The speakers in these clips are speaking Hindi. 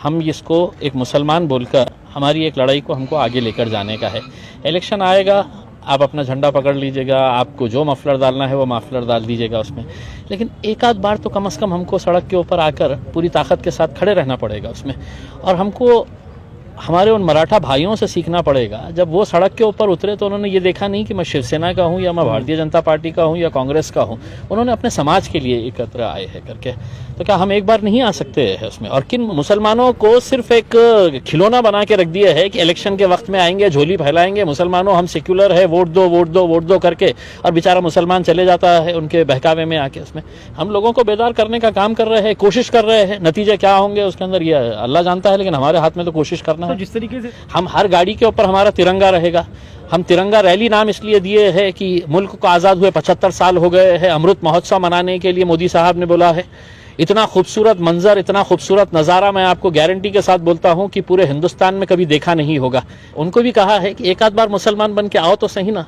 हम इसको एक मुसलमान बोलकर हमारी एक लड़ाई को हमको आगे लेकर जाने का है। इलेक्शन आएगा, आप अपना झंडा पकड़ लीजिएगा, आपको जो मफलर डालना है वो मफलर डाल दीजिएगा उसमें, लेकिन एक आध बार तो कम से कम हमको सड़क के ऊपर आकर पूरी ताकत के साथ खड़े रहना पड़ेगा उसमें। और हमको हमारे उन मराठा भाइयों से सीखना पड़ेगा। जब वो सड़क के ऊपर उतरे तो उन्होंने ये देखा नहीं कि मैं शिवसेना का हूँ या मैं भारतीय जनता पार्टी का हूँ या कांग्रेस का हूँ, उन्होंने अपने समाज के लिए एकत्र आए हैं करके। तो क्या हम एक बार नहीं आ सकते हैं उसमें? और किन मुसलमानों को सिर्फ एक खिलौना बना के रख दिया है कि इलेक्शन के वक्त में आएंगे, झोली फैलाएंगे, मुसलमानों हम सेक्युलर है, वोट दो वोट दो वोट दो करके, और बेचारा मुसलमान चले जाता है उनके बहकावे में आके। उसमें हम लोगों को बेदार करने का काम कर रहे हैं, कोशिश कर रहे हैं। नतीजे क्या होंगे उसके अंदर ये अल्लाह जानता है, लेकिन हमारे हाथ में तो कोशिश करना है। जिस तरीके से हम हर गाड़ी के ऊपर हमारा तिरंगा रहेगा। हम तिरंगा रैली नाम इसलिए दिए है कि मुल्क को आज़ाद हुए 75 साल हो गए हैं। अमृत महोत्सव मनाने के लिए मोदी साहब ने बोला है। इतना खूबसूरत मंजर, इतना खूबसूरत नज़ारा मैं आपको गारंटी के साथ बोलता हूं कि पूरे हिंदुस्तान में कभी देखा नहीं होगा। उनको भी कहा है कि एक आध बार मुसलमान बन के आओ तो सही ना।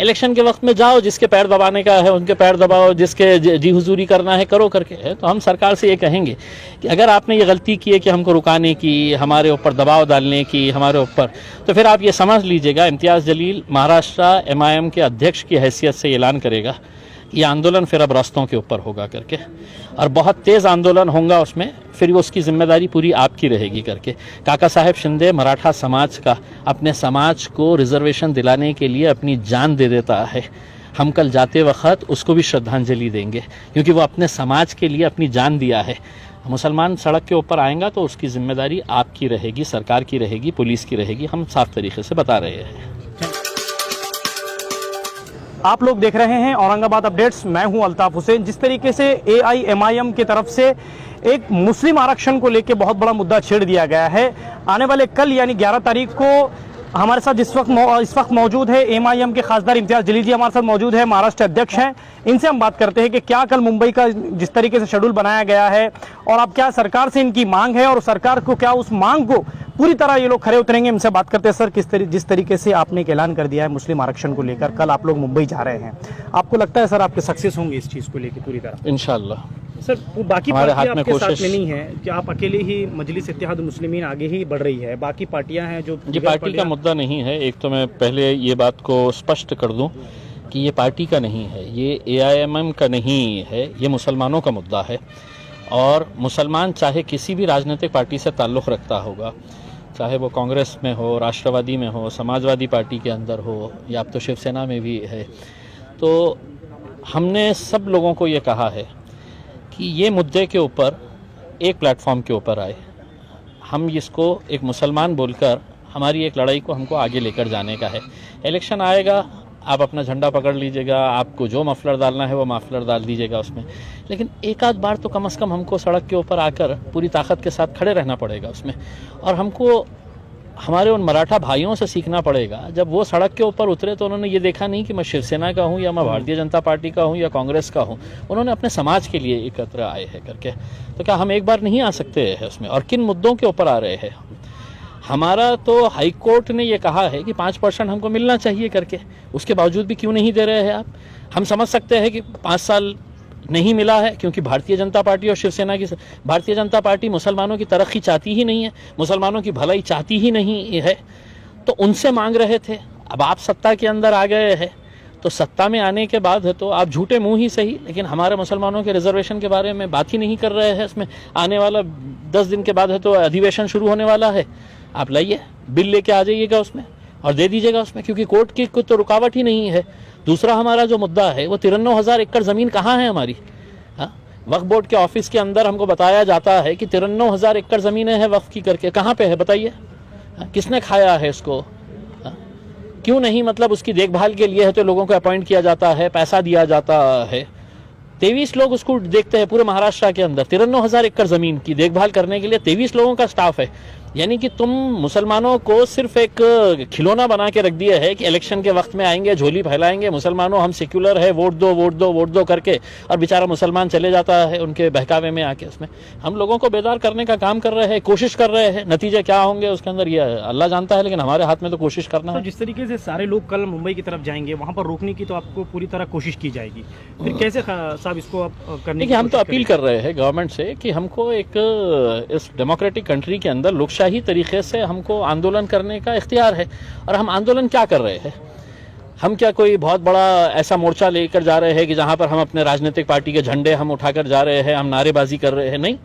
इलेक्शन के वक्त में जाओ, जिसके पैर दबाने का है उनके पैर दबाओ, जिसके जी हुजूरी करना है करो करके है। तो हम सरकार से ये कहेंगे कि अगर आपने ये गलती की है कि हमको रुकाने की, हमारे ऊपर दबाव डालने की, हमारे ऊपर, तो फिर आप ये समझ लीजिएगा इम्तियाज़ जलील महाराष्ट्र MIM के अध्यक्ष की हैसियत से ऐलान करेगा ये आंदोलन फिर अब रास्तों के ऊपर होगा करके, और बहुत तेज़ आंदोलन होगा उसमें। फिर वो उसकी जिम्मेदारी पूरी आपकी रहेगी करके। काका साहेब शिंदे मराठा समाज का, अपने समाज को रिजर्वेशन दिलाने के लिए अपनी जान दे देता है। हम कल जाते वक्त उसको भी श्रद्धांजलि देंगे, क्योंकि वो अपने समाज के लिए अपनी जान दिया है। मुसलमान सड़क के ऊपर आएगा तो उसकी जिम्मेदारी आपकी रहेगी, सरकार की रहेगी, पुलिस की रहेगी। हम साफ तरीके से बता रहे हैं। आप लोग देख रहे हैं औरंगाबाद अपडेट्स। मैं हूं अल्ताफ हुसैन। जिस तरीके से AIMIM की तरफ से एक मुस्लिम आरक्षण को लेकर बहुत बड़ा मुद्दा छेड़ दिया गया है, आने वाले कल यानी 11 तारीख को हमारे साथ इस वक्त मौजूद है MIM के खासदार इम्तियाज़ जलील जी हमारे साथ मौजूद है, महाराष्ट्र अध्यक्ष हैं। इनसे हम बात करते हैं कि क्या कल मुंबई का जिस तरीके से शेड्यूल बनाया गया है, और अब क्या सरकार से इनकी मांग है, और सरकार को क्या उस मांग को पूरी तरह ये लोग खरे उतरेंगे। इनसे बात करते हैं। सर, जिस तरीके से आपने एक ऐलान कर दिया है मुस्लिम आरक्षण को लेकर, कल आप लोग मुंबई जा रहे हैं, आपको लगता है सर आपके सक्सेस होंगे इस चीज़ को लेकर पूरी तरह? इंशाल्लाह। सर, वो बाकी हमारे पार्टियां हाथ में आपके साथ कोशिश में नहीं है कि आप अकेले ही मजलिस इत्तेहाद मुस्लिमीन आगे ही बढ़ रही है, बाकी पार्टियां हैं जो ये पार्टी का मुद्दा नहीं है। एक तो मैं पहले ये बात को स्पष्ट कर दूं कि ये पार्टी का नहीं है, ये AIMM का नहीं है, ये मुसलमानों का मुद्दा है। और मुसलमान चाहे किसी भी राजनीतिक पार्टी से ताल्लुक़ रखता होगा, चाहे वो कांग्रेस में हो, राष्ट्रवादी में हो, समाजवादी पार्टी के अंदर हो, या अब तो शिवसेना में भी है, तो हमने सब लोगों को ये कहा है कि ये मुद्दे के ऊपर एक प्लेटफॉर्म के ऊपर आए। हम इसको एक मुसलमान बोलकर हमारी एक लड़ाई को हमको आगे लेकर जाने का है। इलेक्शन आएगा, आप अपना झंडा पकड़ लीजिएगा, आपको जो मफलर डालना है वो मफलर डाल दीजिएगा उसमें, लेकिन एक आध बार तो कम से कम हमको सड़क के ऊपर आकर पूरी ताकत के साथ खड़े रहना पड़ेगा उसमें। और हमको हमारे उन मराठा भाइयों से सीखना पड़ेगा। जब वो सड़क के ऊपर उतरे तो उन्होंने ये देखा नहीं कि मैं शिवसेना का हूँ या मैं भारतीय जनता पार्टी का हूँ या कांग्रेस का हूँ, उन्होंने अपने समाज के लिए एकत्र आए हैं करके। तो क्या हम एक बार नहीं आ सकते हैं उसमें? और किन मुद्दों के ऊपर आ रहे हैं? हमारा तो हाई कोर्ट ने ये कहा है कि 5% हमको मिलना चाहिए करके, उसके बावजूद भी क्यों नहीं दे रहे हैं आप? हम समझ सकते हैं कि 5 साल नहीं मिला है क्योंकि भारतीय जनता पार्टी और शिवसेना की, भारतीय जनता पार्टी मुसलमानों की तरक्की चाहती ही नहीं है, मुसलमानों की भलाई चाहती ही नहीं है, तो उनसे मांग रहे थे। अब आप सत्ता के अंदर आ गए हैं, तो सत्ता में आने के बाद है तो आप झूठे मुंह ही सही, लेकिन हमारे मुसलमानों के रिजर्वेशन के बारे में बात ही नहीं कर रहे हैं। इसमें आने वाला 10 दिन के बाद है तो अधिवेशन शुरू होने वाला है, आप लाइए बिल लेके आ जाइएगा उसमें और दे दीजिएगा उसमें, क्योंकि कोर्ट की कोई तो रुकावट ही नहीं है। दूसरा हमारा जो मुद्दा है वो 93,000 एकड़ ज़मीन कहाँ है हमारी? वक्फ बोर्ड के ऑफिस के अंदर हमको बताया जाता है कि 93,000 एकड़ ज़मीनें हैं वक्फ की करके, कहाँ पे है बताइए? किसने खाया है इसको? क्यों नहीं, मतलब उसकी देखभाल के लिए है तो लोगों को अपॉइंट किया जाता है, पैसा दिया जाता है, 23 लोग उसको देखते हैं पूरे महाराष्ट्र के अंदर। 93,000 एकड़ ज़मीन की देखभाल करने के लिए 23 लोगों का स्टाफ है। यानी कि तुम मुसलमानों को सिर्फ एक खिलौना बना के रख दिया है कि इलेक्शन के वक्त में आएंगे, झोली फैलाएंगे, मुसलमानों हम सेक्युलर है, वोट दो वोट दो वोट दो करके, और बेचारा मुसलमान चले जाता है उनके बहकावे में आके। उसमें हम लोगों को बेदार करने का काम कर रहे हैं, कोशिश कर रहे हैं। नतीजे क्या होंगे उसके अंदर ये अल्लाह जानता है, लेकिन हमारे हाथ में तो कोशिश करना तो है। जिस तरीके से सारे लोग कल मुंबई की तरफ जाएंगे, वहां पर रोकने की तो आपको पूरी तरह कोशिश की जाएगी, फिर कैसे साहब इसको आप करने की देखिए, हम तो कोशिश अपील कर रहे हैं गवर्नमेंट से कि हमको एक इस डेमोक्रेटिक कंट्री के अंदर लोकशाही तरीके से हमको आंदोलन करने का इख्तियार है। और हम आंदोलन क्या कर रहे हैं? हम क्या कोई बहुत बड़ा ऐसा मोर्चा लेकर जा रहे हैं कि जहां पर हम अपने राजनीतिक पार्टी के झंडे हम उठाकर जा रहे हैं, हम नारेबाजी कर रहे हैं? नहीं,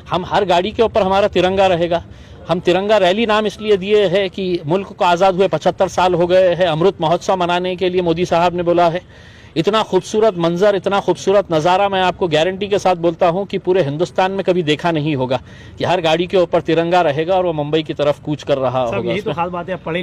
हम हर गाड़ी के ऊपर हमारा तिरंगा रहेगा। हम तिरंगा रैली नाम इसलिए दिए है कि मुल्क को आज़ाद हुए 75 साल हो गए हैं, अमृत महोत्सव मनाने के लिए मोदी साहब ने बोला है। इतना खूबसूरत मंजर, इतना खूबसूरत नज़ारा मैं आपको गारंटी के साथ बोलता हूं कि पूरे हिंदुस्तान में कभी देखा नहीं होगा कि हर गाड़ी के ऊपर तिरंगा रहेगा और वो मुंबई की तरफ कूच कर रहा साहब, होगा। यही तो खास बात है, आप पढ़े